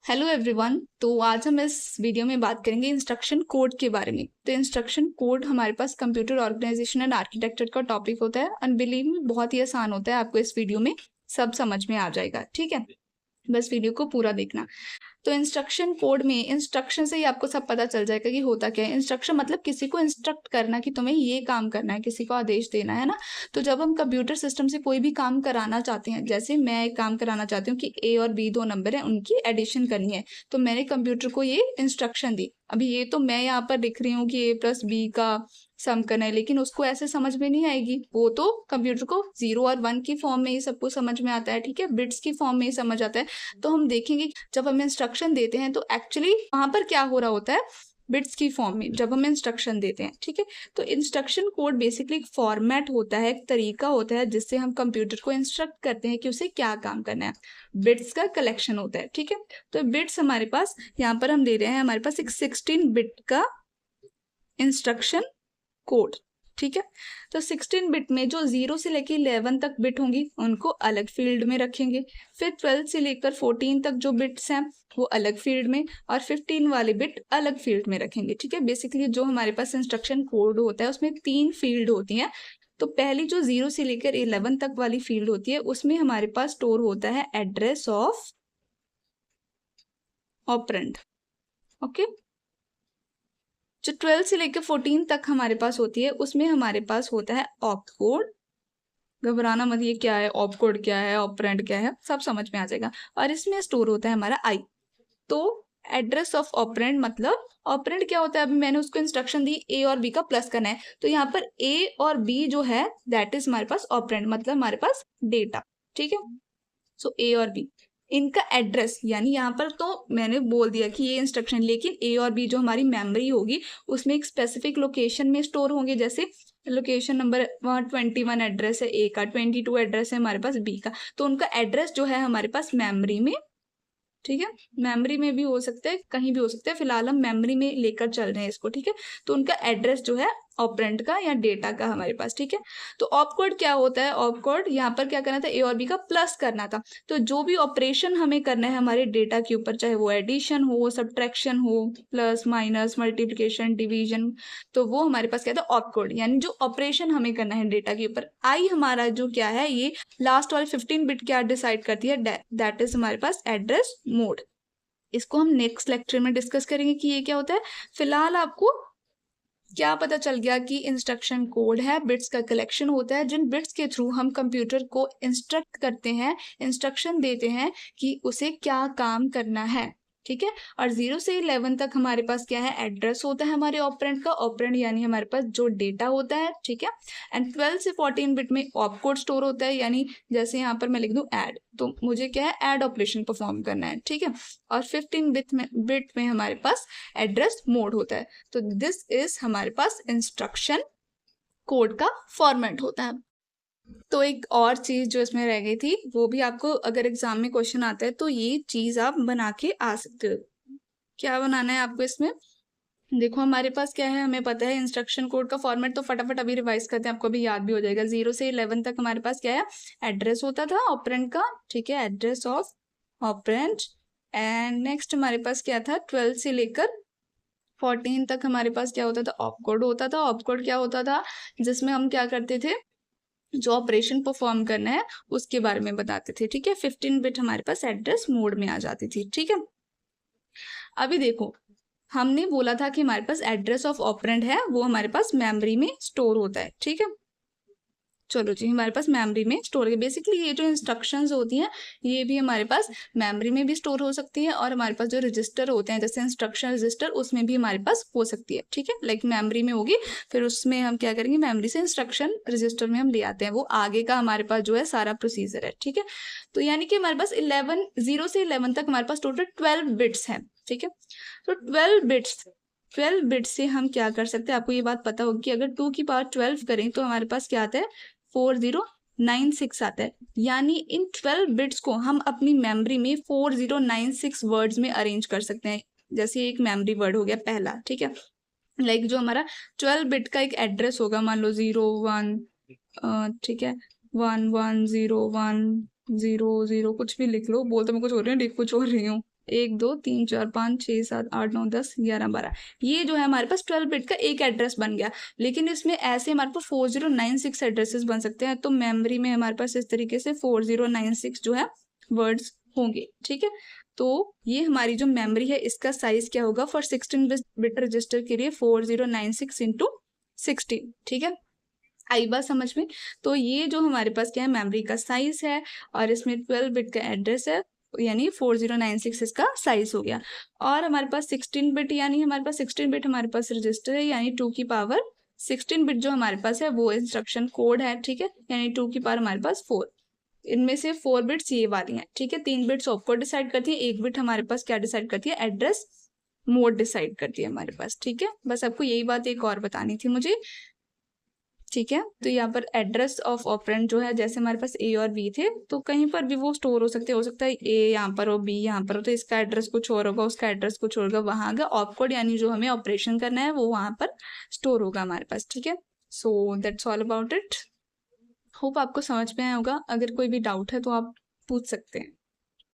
Hello everyone. तो आज हम इस वीडियो में बात करेंगे इंस्ट्रक्शन कोड के बारे में। तो इंस्ट्रक्शन कोड हमारे पास कंप्यूटर ऑर्गेनाइजेशन एंड आर्किटेक्चर का टॉपिक होता है। अनबिलीव में बहुत ही आसान होता है, आपको इस वीडियो में सब समझ में आ जाएगा। ठीक है, बस वीडियो को पूरा देखना। तो इंस्ट्रक्शन कोड में इंस्ट्रक्शन से ही आपको सब पता चल जाएगा कि होता क्या है। इंस्ट्रक्शन मतलब किसी को इंस्ट्रक्ट करना कि तुम्हें ये काम करना है, किसी को आदेश देना है ना। तो जब हम कंप्यूटर सिस्टम से कोई भी काम कराना चाहते हैं, जैसे मैं एक काम कराना चाहती हूँ कि ए और बी दो नंबर है, उनकी एडिशन करनी है, तो मैंने कंप्यूटर को ये इंस्ट्रक्शन दी। अभी ये तो मैं यहाँ पर लिख रही हूँ कि ए प्लस बी का सम करना है, लेकिन उसको ऐसे समझ में नहीं आएगी। वो तो कंप्यूटर को 0 और 1 की फॉर्म में ही सब कुछ समझ में आता है। ठीक है, बिट्स की फॉर्म में ही समझ आता है। तो हम देखेंगे जब हम इंस्ट्रक्शन देते हैं तो एक्चुअली वहां पर क्या हो रहा होता है, बिट्स की फॉर्म में जब हम इंस्ट्रक्शन देते हैं। ठीक है, तो इंस्ट्रक्शन कोड बेसिकली एक फॉर्मेट होता है, एक तरीका होता है जिससे हम कंप्यूटर को इंस्ट्रक्ट करते हैं कि उसे क्या काम करना है। बिट्स का कलेक्शन होता है। ठीक है, तो बिट्स हमारे पास यहाँ पर हम दे रहे हैं, हमारे पास एक 16 बिट का इंस्ट्रक्शन कोड। ठीक है, तो 16 बिट में जो 0 से लेकर 11 तक बिट होंगी उनको अलग फील्ड में रखेंगे। फिर 12 से लेकर 14 तक जो बिट्स हैं वो अलग फील्ड में, और 15 वाले बिट अलग फील्ड में रखेंगे। ठीक है, बेसिकली जो हमारे पास इंस्ट्रक्शन कोड होता है उसमें 3 फील्ड होती हैं। तो पहली जो 0 से लेकर 11 तक वाली फील्ड होती है उसमें हमारे पास स्टोर होता है एड्रेस ऑफ ऑपरेंड। ओके, जो 12 से लेकर 14 तक हमारे पास होती है उसमें हमारे पास होता है ऑप्ट कोड। घबराना मत, ये क्या है, ऑप कोड क्या है, ऑपरेंड क्या है, सब समझ में आ जाएगा। और इसमें स्टोर होता है हमारा आई। तो एड्रेस ऑफ ऑपरेंड मतलब ऑपरेंड क्या होता है, अभी मैंने उसको इंस्ट्रक्शन दी ए और बी का प्लस करना है, तो यहाँ पर ए और बी जो है दैट इज हमारे पास ऑपरेंड, मतलब हमारे पास डेटा। ठीक है, सो ए और बी इनका एड्रेस, यानी यहाँ पर तो मैंने बोल दिया कि ये इंस्ट्रक्शन, लेकिन ए और बी जो हमारी मेमोरी होगी उसमें एक स्पेसिफिक लोकेशन में स्टोर होंगे। जैसे लोकेशन नंबर 121 एड्रेस है ए का, 22 एड्रेस है हमारे पास बी का, तो उनका एड्रेस जो है हमारे पास मेमोरी में। ठीक है, मेमोरी में भी हो सकता है, कहीं भी हो सकता है, फिलहाल हम मेमोरी में लेकर चल रहे हैं इसको। ठीक है, तो उनका एड्रेस जो है ऑपरेंड का या डेटा का हमारे पास। ठीक है, तो ऑपकोड क्या होता है, ऑपकोड यहाँ पर क्या करना था, ए और बी का प्लस करना था। तो जो भी ऑपरेशन हमें करना है हमारे डेटा के ऊपर, चाहे वो एडिशन हो, सब्ट्रैक्शन हो, प्लस माइनस मल्टीप्लिकेशन डिवीजन, तो वो हमारे पास क्या था, ऑपकोड, यानी जो ऑपरेशन हमें करना है डेटा के ऊपर। आई हमारा जो क्या है, ये लास्ट वाली 15 बिट क्या डिसाइड करती है, दैट इज हमारे पास एड्रेस मोड। इसको हम नेक्स्ट लेक्चर में डिस्कस करेंगे कि ये क्या होता है। फिलहाल आपको क्या पता चल गया कि इंस्ट्रक्शन कोड है, बिट्स का कलेक्शन होता है, जिन बिट्स के थ्रू हम कंप्यूटर को इंस्ट्रक्ट करते हैं, इंस्ट्रक्शन देते हैं कि उसे क्या काम करना है। ठीक है, और 0 से 11 तक हमारे पास क्या है, एड्रेस होता है हमारे ऑपरेंड का, ऑपरेंड यानी हमारे पास जो डेटा होता है। ठीक है, एंड 12 से 14 बिट में ऑप कोड स्टोर होता है, यानी जैसे यहाँ पर मैं लिख दूं ऐड, तो मुझे क्या है, ऐड ऑपरेशन परफॉर्म करना है। ठीक है, और 15 बिट में हमारे पास एड्रेस मोड होता है। तो दिस इज हमारे पास इंस्ट्रक्शन कोड का फॉर्मेट होता है। तो एक और चीज जो इसमें रह गई थी, वो भी आपको अगर एग्जाम में क्वेश्चन आता है तो ये चीज आप बना के आ सकते हो। क्या बनाना है आपको इसमें, देखो हमारे पास क्या है, हमें पता है इंस्ट्रक्शन कोड का फॉर्मेट, तो फटाफट अभी रिवाइज करते हैं, आपको अभी याद भी हो जाएगा। 0 से 11 तक हमारे पास क्या है, एड्रेस होता था ऑपरेंड का। ठीक है, address of operand. And next हमारे पास क्या था, 12 से लेकर 14 तक हमारे पास क्या होता था, ऑपकोड होता था। ऑपकोड क्या होता था, जिसमें हम क्या करते थे, जो ऑपरेशन परफॉर्म करना है उसके बारे में बताते थे। ठीक है, 15 बिट हमारे पास एड्रेस मोड में आ जाती थी। ठीक है, अभी देखो हमने बोला था कि हमारे पास एड्रेस ऑफ ऑपरेंड है, वो हमारे पास मेमोरी में स्टोर होता है। ठीक है, चलो जी, हमारे पास मेमोरी में स्टोर है। बेसिकली ये जो इंस्ट्रक्शंस होती हैं ये भी हमारे पास मेमोरी में भी स्टोर हो सकती है, और हमारे पास जो रजिस्टर होते हैं जैसे इंस्ट्रक्शन रजिस्टर, उसमें भी हमारे पास हो सकती है। ठीक है, लाइक मेमोरी में होगी, फिर उसमें हम क्या करेंगे, मेमोरी से इंस्ट्रक्शन रजिस्टर में हम ले आते हैं, वो आगे का हमारे पास जो है सारा प्रोसीजर है। ठीक है, तो यानी कि हमारे पास 0 से 11 तक हमारे पास टोटल 12 बिट्स हैं। ठीक है, तो 12 बिट्स से हम क्या कर सकते हैं, आपको ये बात पता होगी कि अगर 2 की पावर 12 करें तो हमारे पास क्या आता है, 4096 आता है। यानी इन 12 बिट्स को हम अपनी मेमोरी में 4096 वर्ड्स में अरेंज कर सकते हैं। जैसे एक मेमोरी वर्ड हो गया पहला। ठीक है, लाइक जो हमारा 12 बिट का एक एड्रेस होगा, मान लो 01, ठीक है, 110100, कुछ भी लिख लो, बोल तो मैं कुछ हो रही हूँ, लिख कुछ हो रही हूँ। 1 2 3 4 5 6 7 8 9 10 11 12, ये जो है हमारे पास 12 बिट का एक एड्रेस बन गया। लेकिन इसमें ऐसे हमारे पास 4096 एड्रेसेस बन सकते हैं, तो मेमोरी में हमारे पास इस तरीके से 4096 जो है वर्ड्स होंगे, ठीक है। तो ये हमारी जो मेमोरी है इसका साइज क्या होगा फॉर 16 बिट रजिस्टर के लिए, 4096 इंटू 16, ठीक है। आई बात समझ में। तो ये जो हमारे पास क्या है मेमोरी का साइज है, और इसमें 12 बिट का एड्रेस है, यानी 4096 इसका साइज हो गया। और हमारे पास 16 बिट, यानी हमारे पास 16 बिट हमारे पास रजिस्टर है, यानी 2 की पावर 16 बिट जो हमारे पास है वो इंस्ट्रक्शन कोड है, ठीक है। यानी 2 की पावर हमारे पास 4, इनमें से 4 बिट्स ये वाली हैं, ठीक है। 3 बिट्स ऑपकोड डिसाइड करती है, 1 बिट हमारे पास क्या डिसाइड करती है, एड्रेस मोड डिसाइड करती है हमारे पास, ठीक है। बस आपको यही बात एक और बतानी थी मुझे, ठीक है। तो यहाँ पर एड्रेस ऑफ ऑपरेंड जो है, जैसे हमारे पास ए और बी थे, तो कहीं पर भी वो स्टोर हो सकते हैं, हो सकता है ए यहाँ पर हो, बी यहाँ पर हो, तो इसका एड्रेस कुछ और होगा, उसका एड्रेस कुछ और होगा, वहाँ आगे ऑपकोड यानी जो हमें ऑपरेशन करना है वो वहाँ पर स्टोर होगा हमारे पास, ठीक है। So that's all about it. Hope आपको समझ में आया होगा। अगर कोई भी डाउट है तो आप पूछ सकते हैं।